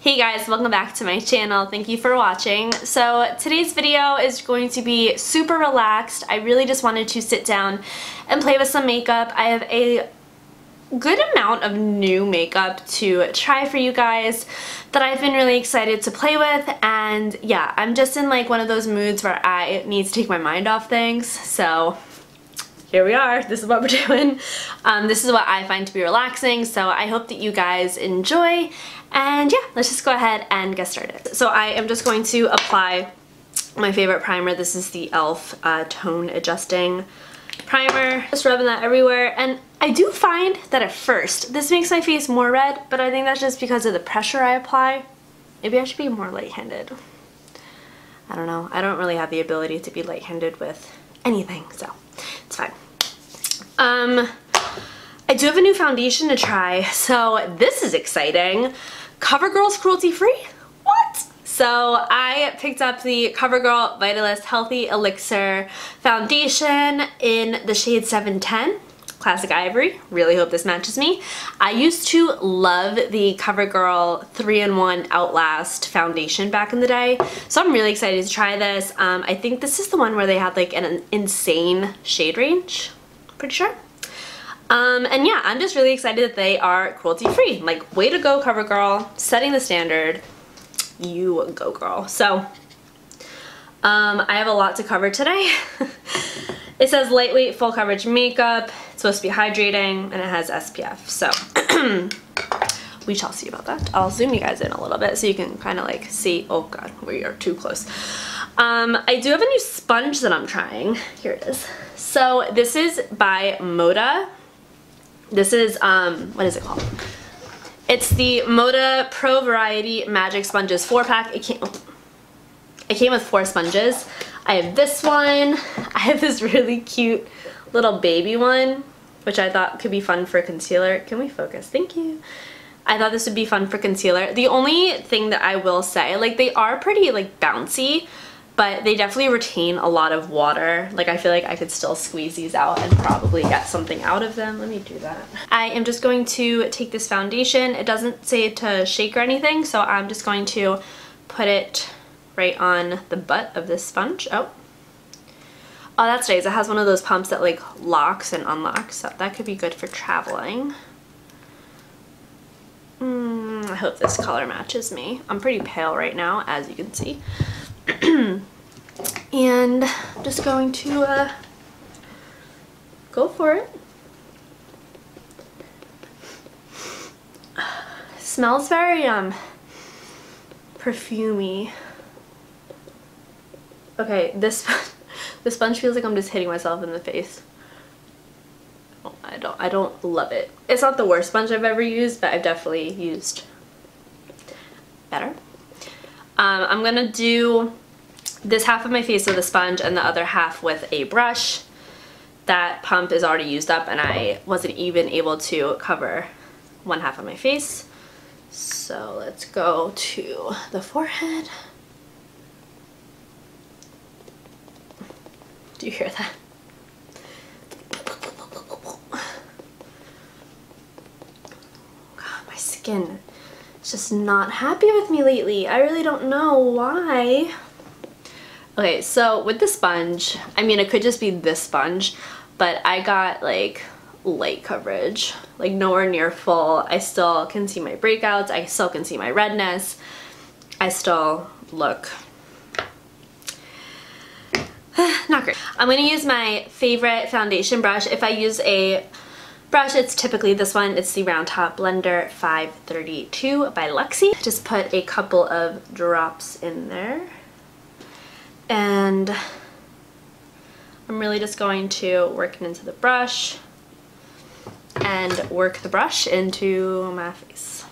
Hey guys, welcome back to my channel. Thank you for watching. So today's video is going to be super relaxed. I really just wanted to sit down and play with some makeup. I have a good amount of new makeup to try for you guys that I've been really excited to play with, and yeah, I'm just in like one of those moods where I need to take my mind off things, so here we are. This is what we're doing. This is what I find to be relaxing, so I hope that you guys enjoy. And yeah, let's just go ahead and get started. So I am just going to apply my favorite primer. This is the e.l.f. Tone Adjusting Primer. Just rubbing that everywhere. And I do find that at first, this makes my face more red, but I think that's just because of the pressure I apply. Maybe I should be more light-handed. I don't know. I don't really have the ability to be light-handed with anything, so it's fine. I do have a new foundation to try, so this is exciting. Covergirl's cruelty-free? What? So I picked up the Covergirl Vitalist Healthy Elixir Foundation in the shade 710. Classic Ivory. Really hope this matches me. I used to love the Covergirl 3-in-1 Outlast foundation back in the day, so I'm really excited to try this. I think this is the one where they had like an insane shade range, pretty sure. And yeah, I'm just really excited that they are cruelty-free. Like, way to go, Covergirl, setting the standard. You go, girl. So, I have a lot to cover today. It says lightweight full coverage makeup. It's supposed to be hydrating, and it has SPF. So, we shall see about that. I'll zoom you guys in a little bit so you can kind of like see. Oh god, we are too close. I do have a new sponge that I'm trying. Here it is. So, this is by Moda. This is, what is it called? It's the Moda Pro Variety Magic Sponges 4-pack. It came with 4 sponges. I have this one. I have this really cute little baby one, which I thought could be fun for concealer. Can we focus? Thank you. I thought this would be fun for concealer. The only thing that I will say, like, they are pretty, like, bouncy, but they definitely retain a lot of water. Like, I feel like I could still squeeze these out and probably get something out of them. Let me do that. I am just going to take this foundation. It doesn't say to shake or anything, so I'm just going to put it right on the butt of this sponge. Oh, that's nice. It has one of those pumps that like locks and unlocks, so that could be good for traveling. I hope this color matches me. I'm pretty pale right now, as you can see. And I'm just going to go for it. Smells very perfumey. Okay, this sponge feels like I'm just hitting myself in the face. I don't love it. It's not the worst sponge I've ever used, but I've definitely used better. I'm gonna do this half of my face with a sponge and the other half with a brush. That pump is already used up and I wasn't even able to cover one half of my face. So let's go to the forehead. Do you hear that? God, my skin is just not happy with me lately. I really don't know why. Okay, so with the sponge, I mean, it could just be this sponge, but I got like light coverage, like nowhere near full. I still can see my breakouts. I still can see my redness. I still look not great. I'm going to use my favorite foundation brush. If I use a brush, it's typically this one. It's the Round Top Blender 532 by Luxie. Just put a couple of drops in there. And I'm really just going to work it into the brush and work the brush into my face.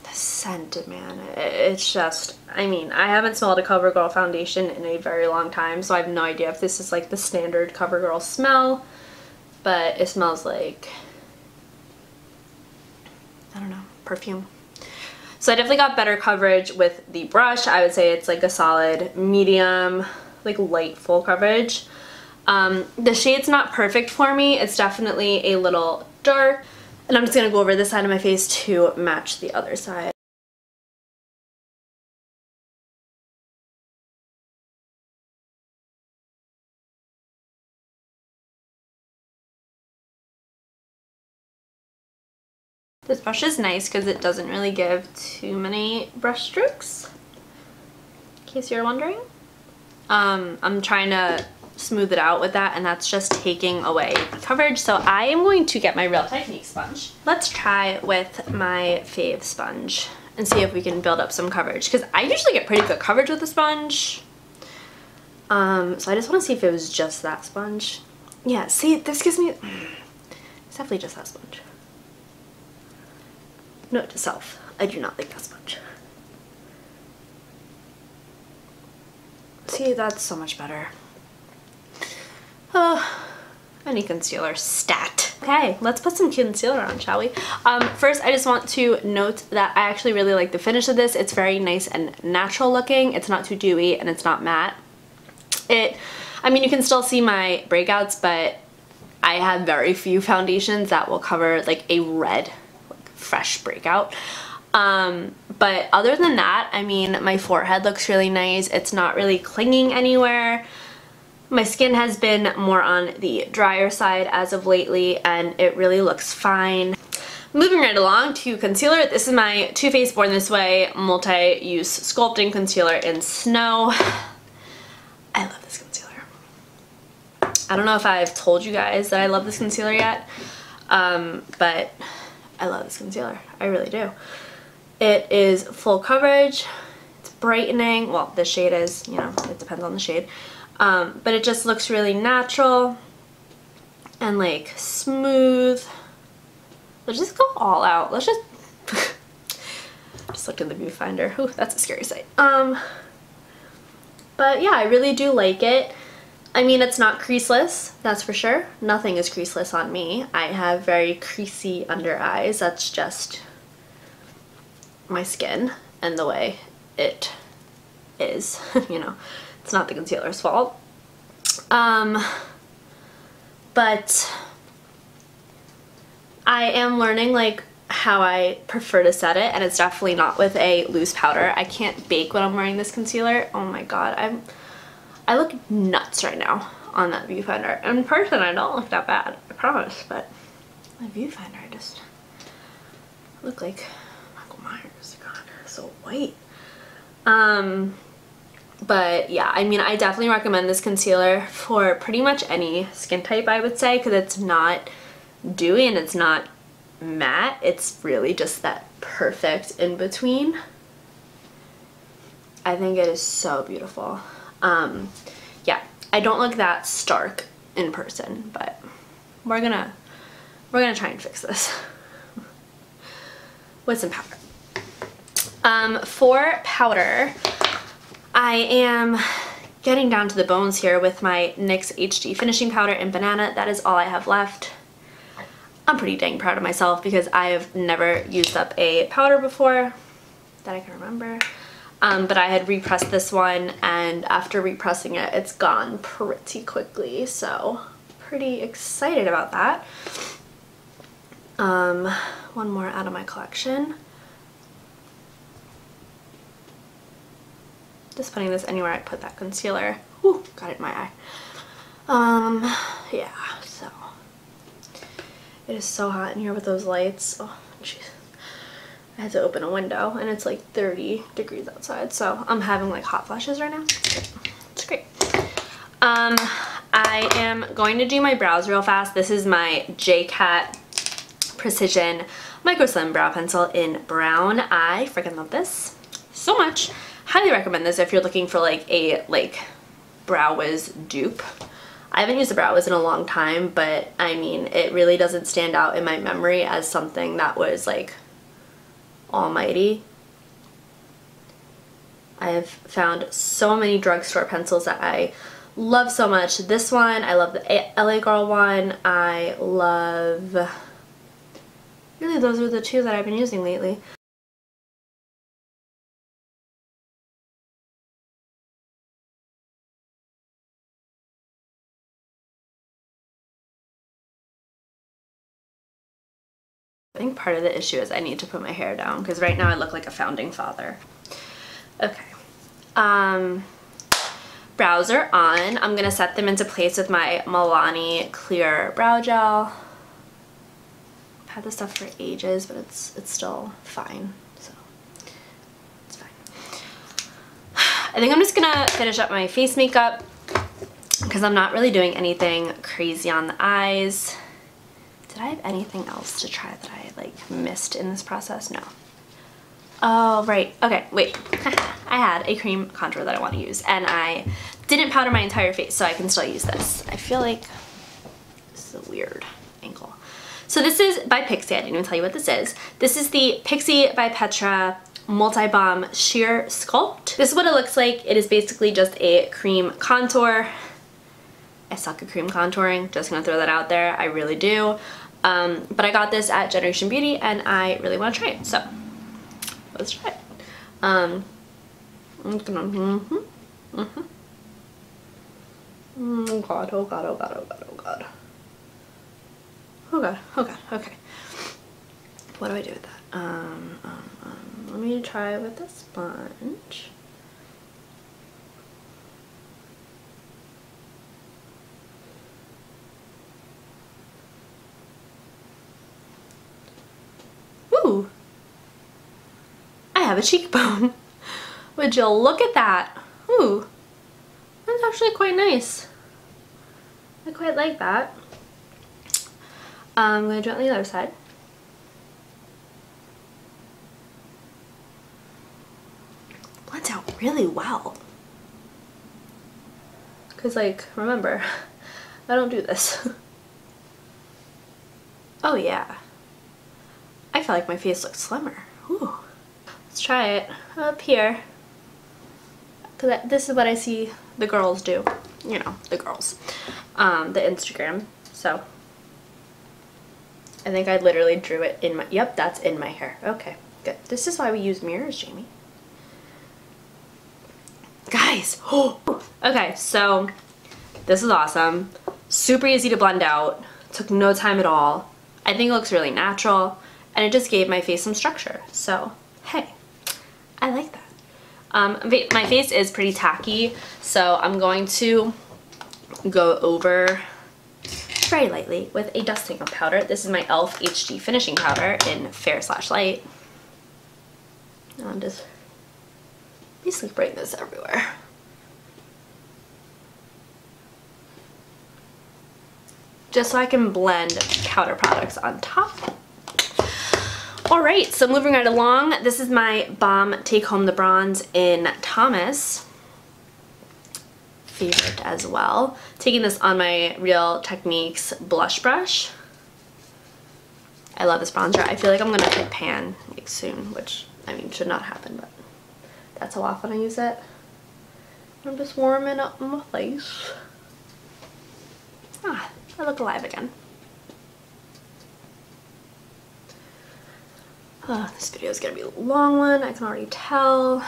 The scent, man, it's just, I mean, I haven't smelled a Covergirl foundation in a very long time, so I have no idea if this is like the standard Covergirl smell, but it smells like, I don't know, perfume. So I definitely got better coverage with the brush. I would say it's like a solid medium, like light full coverage. The shade's not perfect for me. It's definitely a little dark. And I'm just going to go over this side of my face to match the other side. This brush is nice because it doesn't really give too many brush strokes, in case you're wondering. I'm trying to smooth it out with that, and that's just taking away coverage. So I am going to get my Real Technique sponge. Let's try with my fave sponge and see if we can build up some coverage, because I usually get pretty good coverage with the sponge. So I just want to see if it was just that sponge. Yeah, see, this gives me, it's definitely just that sponge. Note to self, I do not think that sponge. See, that's so much better. Oh, I need concealer stat. Okay, let's put some concealer on, shall we? First, I just want to note that I actually really like the finish of this. It's very nice and natural looking. It's not too dewy and it's not matte. I mean, you can still see my breakouts, but I have very few foundations that will cover like a red, like, fresh breakout. But other than that, I mean, my forehead looks really nice. It's not really clinging anywhere. My skin has been more on the drier side as of lately, and it really looks fine. Moving right along to concealer. This is my Too Faced Born This Way multi-use sculpting concealer in Snow. I love this concealer. I don't know if I've told you guys that I love this concealer yet, but I love this concealer. I really do. It is full coverage. It's brightening. Well, this shade is, you know, it depends on the shade. But it just looks really natural and like smooth. Let's just go all out. Let's just just looked in the viewfinder. Ooh, that's a scary sight. But yeah, I really do like it. I mean, it's not creaseless, that's for sure. Nothing is creaseless on me. I have very creasy under eyes. That's just my skin and the way it is. You know, it's not the concealer's fault. But I am learning like how I prefer to set it, and it's definitely not with a loose powder. I can't bake when I'm wearing this concealer. Oh my god, I look nuts right now on that viewfinder. In person, I don't look that bad, I promise, but my viewfinder, I just look like Michael Myers. God, so white. But yeah, I mean, I definitely recommend this concealer for pretty much any skin type, I would say, because it's not dewy and it's not matte. It's really just that perfect in between. I think it is so beautiful. Yeah, I don't look that stark in person, but we're gonna try and fix this with some powder. For powder, I am getting down to the bones here with my NYX HD finishing powder in Banana. That is all I have left. I'm pretty dang proud of myself because I have never used up a powder before that I can remember. But I had repressed this one, and after repressing it, it's gone pretty quickly, so pretty excited about that. One more out of my collection. Just putting this anywhere I put that concealer. Whew, got it in my eye. Yeah, so it is so hot in here with those lights. Oh, jeez. I had to open a window and it's like 30 degrees outside, so I'm having like hot flashes right now. It's great. I am going to do my brows real fast. This is my J-Cat Precision Micro Slim Brow Pencil in brown. I freaking love this so much. Highly recommend this if you're looking for like a Brow Wiz dupe. I haven't used a Brow Wiz in a long time, but I mean, it really doesn't stand out in my memory as something that was like almighty. I have found so many drugstore pencils that I love so much. This one, I love the LA Girl one. I love, really those are the two that I've been using lately. I think part of the issue is I need to put my hair down because right now I look like a founding father. Okay. Brows are on. I'm gonna set them into place with my Milani Clear Brow Gel. I've had this stuff for ages, but it's still fine, so it's fine. I think I'm just gonna finish up my face makeup because I'm not really doing anything crazy on the eyes. Did I have anything else to try that I like missed in this process? No. Oh, right. Okay, wait. I had a cream contour that I want to use and I didn't powder my entire face, so I can still use this. I feel like this is a weird angle. So this is by Pixie. I didn't even tell you what this is. This is the Pixie by Petra Multi-Balm Sheer Sculpt. This is what it looks like. It is basically just a cream contour. I suck at cream contouring, just gonna throw that out there. I really do. But I got this at Generation Beauty and I really want to try it, so let's try it. Oh god, oh god, oh god, oh god, oh god. Oh god, oh god, okay. What do I do with that? Let me try with the sponge. Ooh! I have a cheekbone. Would you look at that? Ooh, that's actually quite nice. I quite like that. I'm going to do it on the other side. Blends out really well. Because, like, remember, I don't do this. Oh yeah. I feel like my face looks slimmer. Ooh. Let's try it up here. Because this is what I see the girls do. You know, the girls. The Instagram. So, I think I literally drew it in my, yep, that's in my hair. Okay, good. This is why we use mirrors, Jamie. Guys, oh! Okay, so this is awesome. Super easy to blend out. Took no time at all. I think it looks really natural. And it just gave my face some structure. So, hey, I like that. My face is pretty tacky, so I'm going to go over very lightly with a dusting of powder. This is my e.l.f. HD finishing powder in Fair/Light. And I'm just basically spraying this everywhere. Just so I can blend powder products on top. Alright, so moving right along, this is my Balm Take Home the Bronze in Thomas. Favorite as well. Taking this on my Real Techniques blush brush. I love this bronzer. I feel like I'm gonna hit pan like soon, which I mean should not happen, but that's how often I use it. I'm just warming up my face. Ah, I look alive again. Oh, this video is gonna be a long one, I can already tell.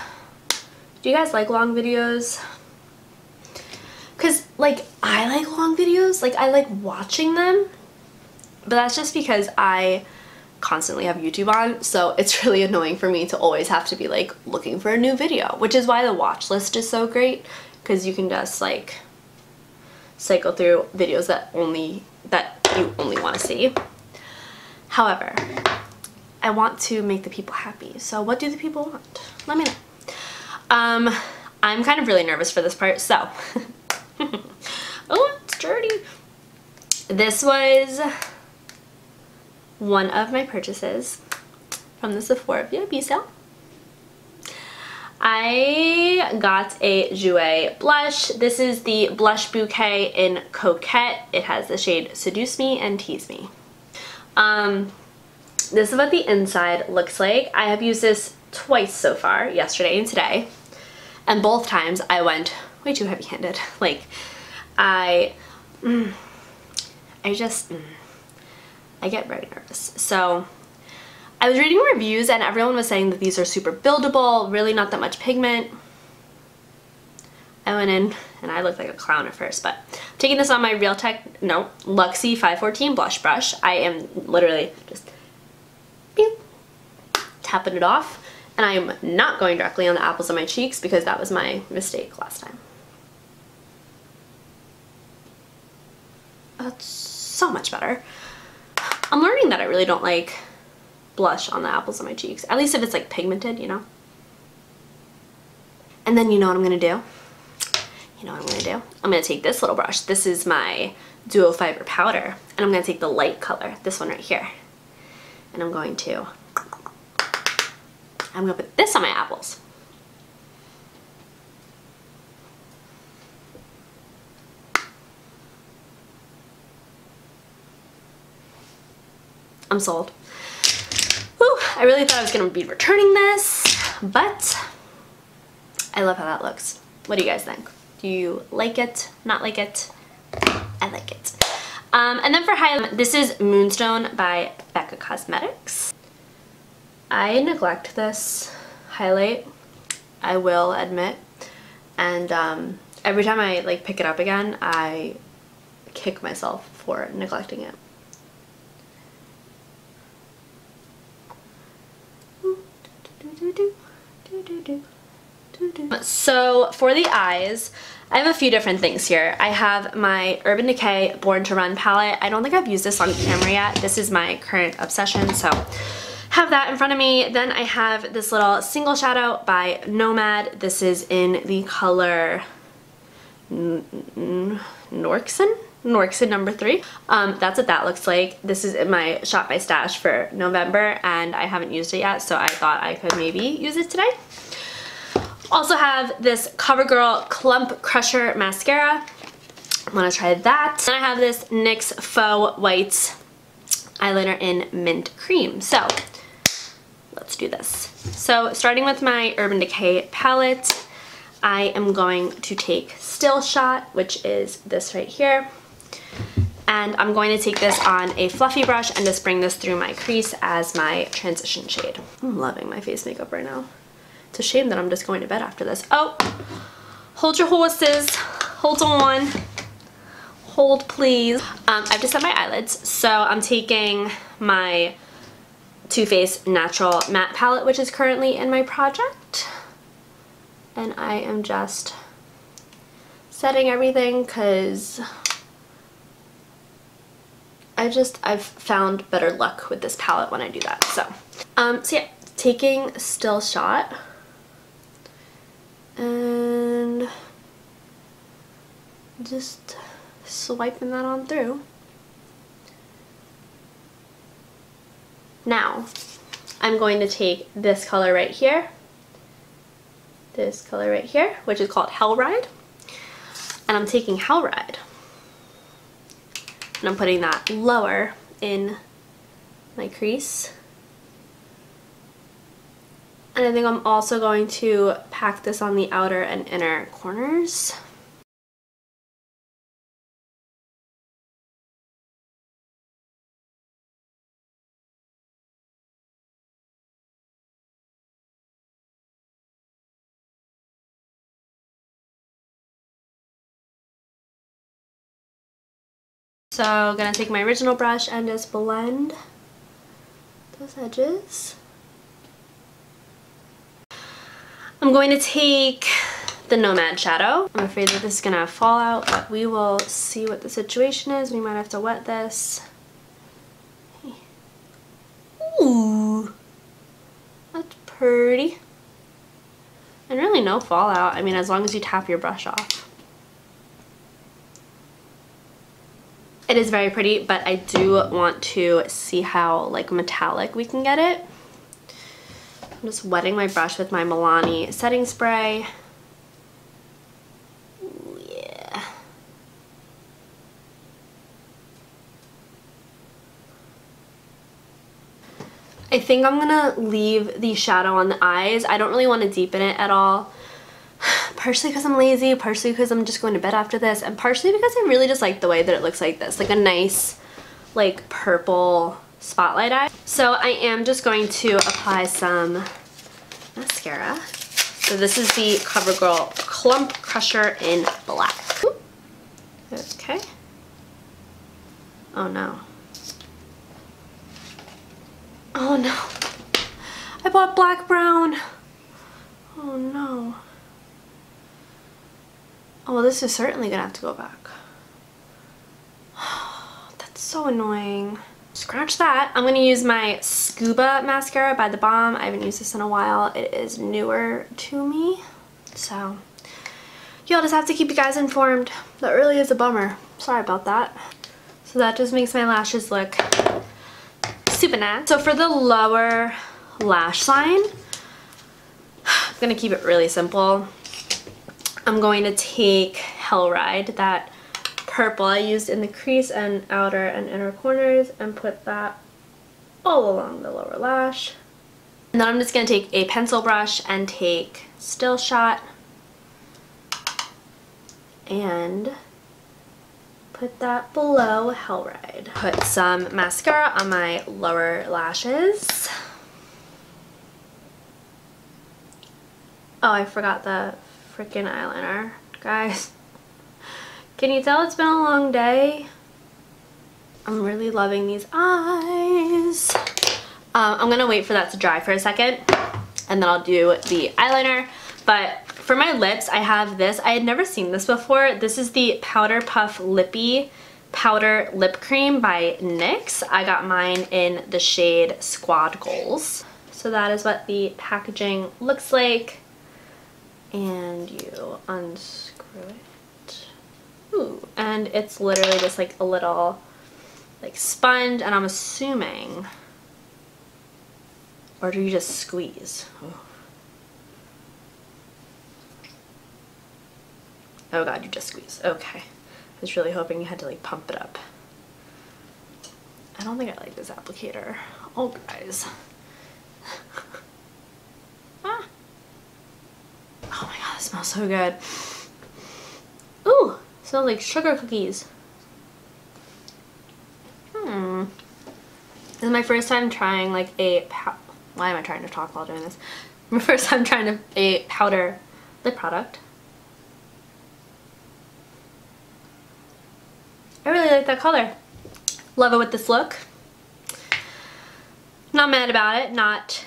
Do you guys like long videos? Because, like, I like long videos. Like, I like watching them. But that's just because I constantly have YouTube on. So it's really annoying for me to always have to be, like, looking for a new video. Which is why the watch list is so great. Because you can just, like, cycle through videos that you only want to see. However, I want to make the people happy. So what do the people want? Let me know. I'm kind of really nervous for this part, so. Oh, it's dirty. This was one of my purchases from the Sephora VIP sale. I got a Jouer blush. This is the Blush Bouquet in Coquette. It has the shade Seduce Me and Tease Me. This is what the inside looks like. I have used this twice so far, yesterday and today. And both times I went way too heavy-handed. Like, I get very nervous. So I was reading reviews and everyone was saying that these are super buildable, really not that much pigment. I went in and I looked like a clown at first, but I'm taking this on my Luxie 514 blush brush. I am literally just tapping it off. And I am not going directly on the apples of my cheeks because that was my mistake last time. That's so much better. I'm learning that I really don't like blush on the apples of my cheeks. At least if it's like pigmented, you know? And then you know what I'm gonna do? You know what I'm gonna do? I'm gonna take this little brush. This is my Duo Fiber Powder. And I'm gonna take the light color, this one right here. And I'm gonna put this on my apples. I'm sold. Whew, I really thought I was gonna be returning this, but I love how that looks. What do you guys think? Do you like it? Not like it? I like it. And then for highlight, this is Moonstone by Becca Cosmetics. I neglect this highlight, I will admit, and every time I like pick it up again, I kick myself for neglecting it. So for the eyes, I have a few different things here. I have my Urban Decay Born to Run palette. I don't think I've used this on camera yet. This is my current obsession, so have that in front of me. Then I have this little single shadow by Nomad. This is in the color Norrsken number 3. That's what that looks like. This is in my Shop My Stash for November, and I haven't used it yet, so I thought I could maybe use it today. Also have this CoverGirl Clump Crusher Mascara. I'm gonna try that. Then I have this NYX Faux White eyeliner in Mint Cream. So let's do this. So starting with my Urban Decay palette, I am going to take Still Shot, which is this right here. And I'm going to take this on a fluffy brush and just bring this through my crease as my transition shade. I'm loving my face makeup right now. It's a shame that I'm just going to bed after this. Oh, hold your horses. Hold on. Hold, please. I've just set my eyelids. So I'm taking my Too Faced Natural Matte Palette, which is currently in my project. And I am just setting everything because I've found better luck with this palette when I do that. So yeah, taking Still Shot and just swiping that on through. Now, I'm going to take this color right here, which is called Hell Ride, and I'm taking Hell Ride, and I'm putting that lower in my crease. And I think I'm also going to pack this on the outer and inner corners. So I'm gonna take my original brush and just blend those edges. I'm going to take the Nomad shadow. I'm afraid that this is gonna fall out, but we will see what the situation is. We might have to wet this. Ooh, that's pretty. And really no fallout. I mean, as long as you tap your brush off. It is very pretty, but I do want to see how like metallic we can get it. I'm just wetting my brush with my Milani setting spray. Ooh, yeah. I think I'm gonna leave the shadow on the eyes. I don't really want to deepen it at all. Partially because I'm lazy, partially because I'm just going to bed after this, and partially because I really just like the way that it looks like this. Like a nice, like purple spotlight eye. So I am just going to apply some mascara. So this is the CoverGirl Clump Crusher in black. Okay. Oh no. Oh no. I bought black brown. Oh no. Oh, well, this is certainly gonna have to go back. That's so annoying. Scratch that. I'm gonna use my Scuba Mascara by theBalm. I haven't used this in a while. It is newer to me. So, y'all just have to keep you guys informed. That really is a bummer. Sorry about that. So that just makes my lashes look super nice. So for the lower lash line, I'm gonna keep it really simple. I'm going to take Hellride, that purple I used in the crease and outer and inner corners, and put that all along the lower lash. And then I'm just going to take a pencil brush and take Still Shot and put that below Hellride. Put some mascara on my lower lashes. Oh, I forgot the freaking eyeliner, guys. Can you tell it's been a long day? I'm really loving these eyes. I'm gonna wait for that to dry for a second and then I'll do the eyeliner. But for my lips, I have this. I had never seen this before. This is the Powder Puff Lippie Powder Lip Cream by NYX. I got mine in the shade Squad Goals. So that is what the packaging looks like. And you unscrew it. Ooh, and it's literally just like a little like sponge, and I'm assuming, or do you just squeeze? Oh god, you just squeeze. Okay. I was really hoping you had to like pump it up. I don't think I like this applicator. Oh guys. Ah. Oh my god, it smells so good. Ooh, smells like sugar cookies. This is my first time trying like a why am I trying to talk while doing this? My first time trying a powder lip product. I really like that color. Love it with this look. Not mad about it, not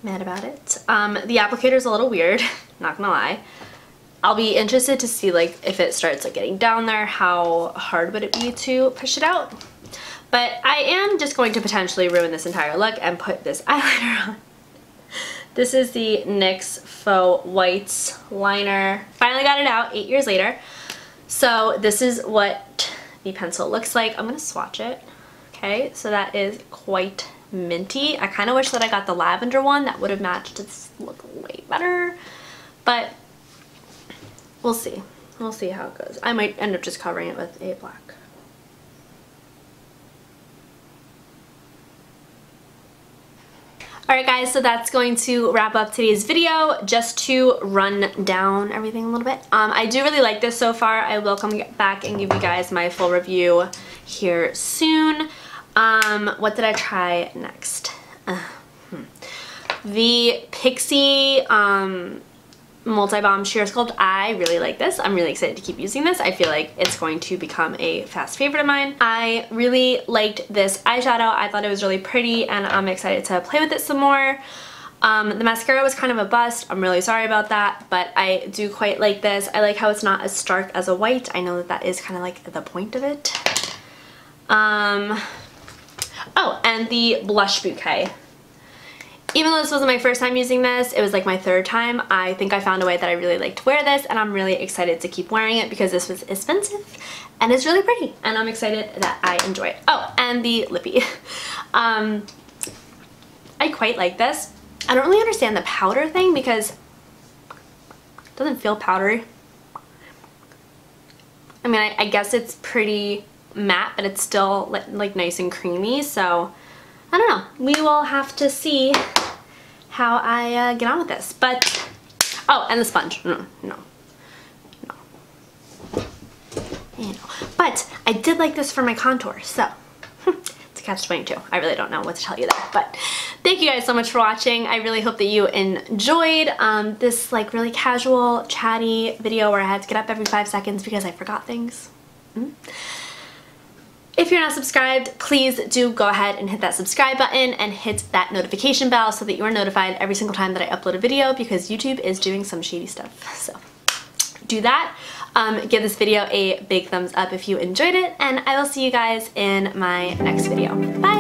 mad about it. The applicator's a little weird, not gonna lie. I'll be interested to see like if it starts like getting down there, how hard would it be to push it out. But I am just going to potentially ruin this entire look and put this eyeliner on. This is the NYX Faux Whites liner. Finally got it out 8 years later. So this is what the pencil looks like. I'm gonna swatch it. Okay, so that is quite minty. I kind of wish that I got the lavender one. That would have matched this look way better. But we'll see. We'll see how it goes. I might end up just covering it with a black. Alright guys, so that's going to wrap up today's video. Just to run down everything a little bit. I do really like this so far. I will come back and give you guys my full review here soon. What did I try next? The Pixi Multi-Balm Sheer Sculpt. I really like this. I'm really excited to keep using this. I feel like it's going to become a fast favorite of mine. I really liked this eyeshadow. I thought it was really pretty and I'm excited to play with it some more. The mascara was kind of a bust. I'm really sorry about that, but I do quite like this. I like how it's not as stark as a white. I know that that is kind of like the point of it. Oh, and the blush bouquet. Even though this wasn't my first time using this, it was like my third time, I think I found a way that I really like to wear this, and I'm really excited to keep wearing it because this was expensive and it's really pretty, and I'm excited that I enjoy it. Oh, and the Lippie. I quite like this. I don't really understand the powder thing because it doesn't feel powdery. I mean, I guess it's pretty matte, but it's still like nice and creamy, so I don't know. We will have to see how I get on with this. But, oh, and the sponge. No. But I did like this for my contour, so it's a catch-22. I really don't know what to tell you there. But thank you guys so much for watching. I really hope that you enjoyed this like really casual, chatty video where I had to get up every 5 seconds because I forgot things. If you're not subscribed, please do go ahead and hit that subscribe button and hit that notification bell so that you are notified every single time that I upload a video, because YouTube is doing some shady stuff. So do that. Give this video a big thumbs up if you enjoyed it, and I will see you guys in my next video. Bye!